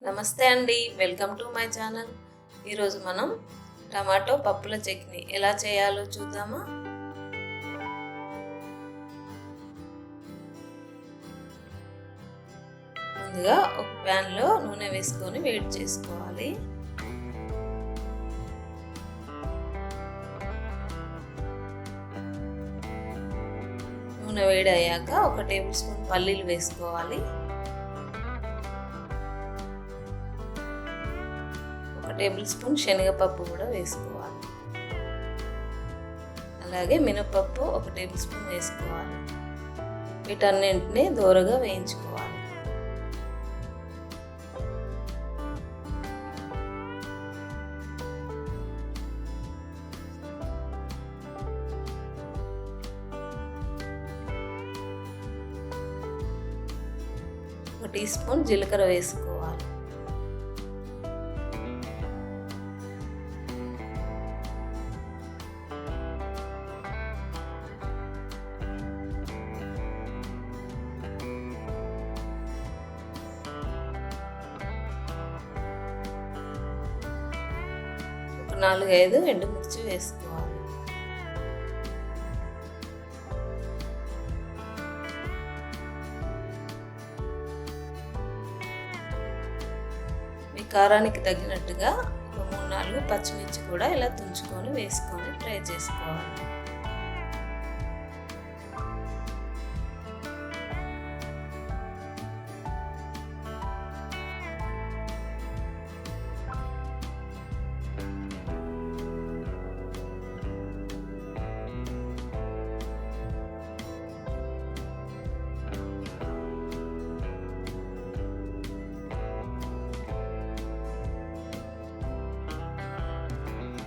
నమస్తే అండి, welcome to my channel. ఈరోజు మనం టమాటో పప్పుల చట్నీ ఎలా చేయాలో చూద్దామా. ముందుగా ఒక ప్యాన్లో నూనె వేసుకొని వేడి చేసుకోవాలి. నూనె వేడి అయ్యాక 1 టేబుల్ స్పూన్ పల్లీలు వేసుకోవాలి. 1 టేబుల్ స్పూన్ శనగపప్పు కూడా వేసుకోవాలి. అలాగే మినపప్పు 1 టేబుల్ స్పూన్ వేసుకోవాలి. వీటన్నింటినీ దోరగా వేయించుకోవాలి. ఒక టీ స్పూన్ జీలకర్ర వేసుకోవాలి. ఒక 4-5 ఎండుమిర్చి వేసుకోవాలి. మీ కారానికి తగినట్టుగా ఒక 3-4 పచ్చిమిర్చి కూడా ఇలా తుంచుకొని వేసుకొని ఫ్రై చేసుకోవాలి.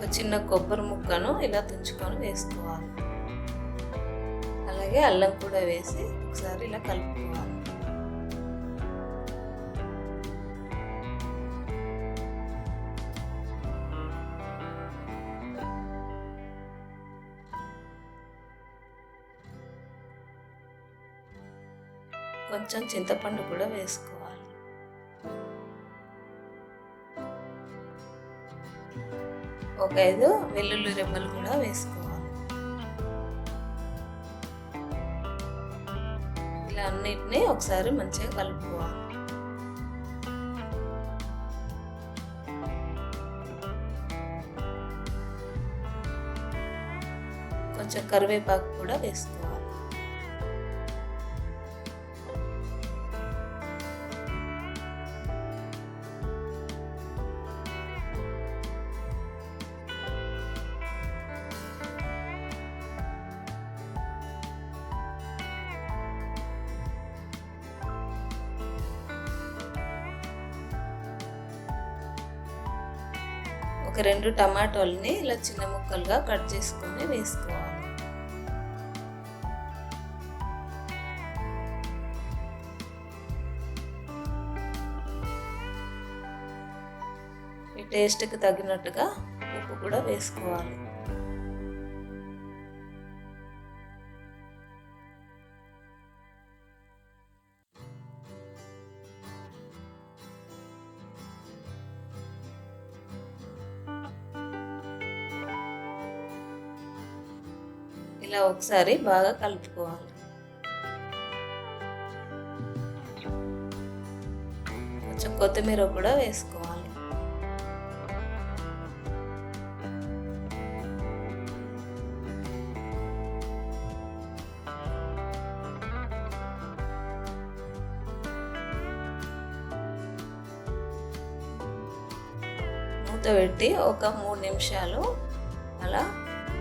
ఒక చిన్న కొబ్బరి ముక్కను ఇలా తుంచుకొని వేసుకోవాలి. అలాగే అల్లం కూడా వేసి ఒకసారి ఇలా కలుపుకోవాలి. కొంచెం చింతపండు కూడా వేసుకోవాలి. ఒక 5 వెల్లుల్లి రెబ్బలు కూడా వేసుకోవాలి. ఇలా అన్నిటినీ ఒకసారి మంచిగా కలుపుకోవాలి. కొంచెం కరివేపాకు కూడా వేసుకోవాలి. ఒక 2 టమాటోల్ని ఇలా చిన్న ముక్కలుగా కట్ చేసుకొని వేసుకోవాలి. మీ టేస్ట్కి తగినట్టుగా ఉప్పు కూడా వేసుకోవాలి. ఇలా ఒకసారి బాగా కలుపుకోవాలి. కొంచెం కొత్తిమీర కూడా వేసుకోవాలి. మూత పెట్టి ఒక 3 నిమిషాలు అలా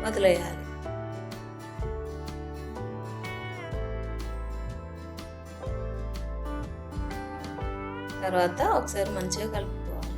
వదిలేయాలి. తర్వాత ఒకసారి మంచిగా కలుపుకోవాలి.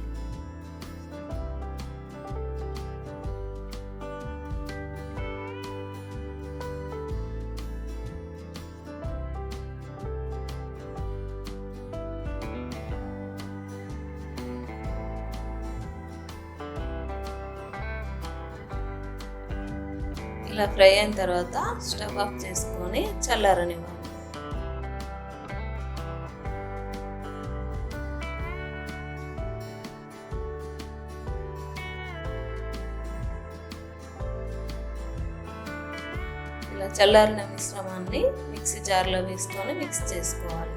ఇలా ఫ్రై అయిన తర్వాత స్టవ్ ఆఫ్ చేసుకొని చల్లారనివ్వాలి. ఇలా చల్లారిన మిశ్రమాన్ని మిక్సీ జార్లో వేసుకొని మిక్స్ చేసుకోవాలి.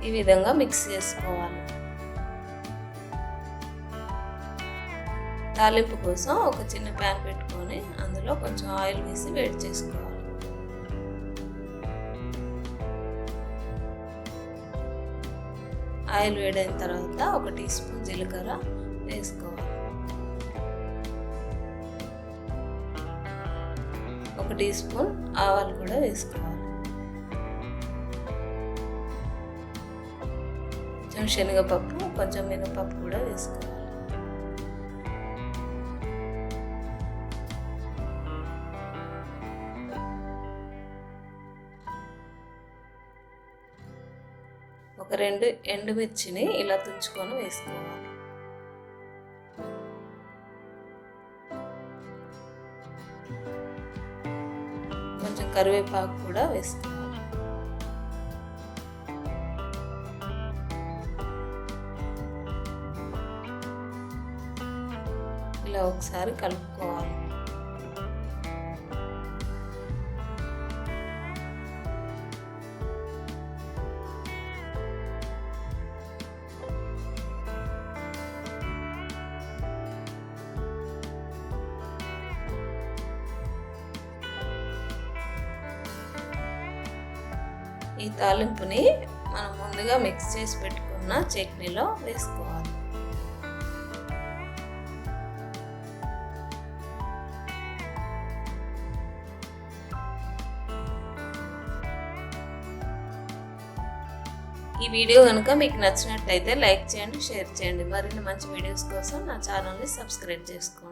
ఈ విధంగా మిక్స్ చేసుకోవాలి. తాలింపు కోసం ఒక చిన్న ప్యాన్ పెట్టుకొని అందులో కొంచెం ఆయిల్ వేసి వేడి చేసుకోవాలి. ఆయిల్ వేడైన తర్వాత 1 టీ స్పూన్ జీలకర్ర వేసుకోవాలి. 1 టీ స్పూన్ ఆవాలు కూడా వేసుకోవాలి. కొంచెం శనగపప్పు, కొంచెం మినపప్పు కూడా వేసుకోవాలి. ఒక 2 ఎండుమిర్చిని ఇలా తుంచుకొని వేసుకోవాలి. కొంచెం కరివేపాకు కూడా వేసుకోవాలి. ఇలా ఒకసారి కలుపుకోవాలి. ఈ తాలింపుని మనం ముందుగా మిక్స్ చేసి పెట్టుకున్న చట్నీలో వేసుకోవాలి. ఈ వీడియో కనుక మీకు నచ్చినట్టయితే లైక్ చేయండి, షేర్ చేయండి. మరిన్ని మంచి వీడియోస్ కోసం నా ఛానల్ని సబ్స్క్రైబ్ చేసుకోండి.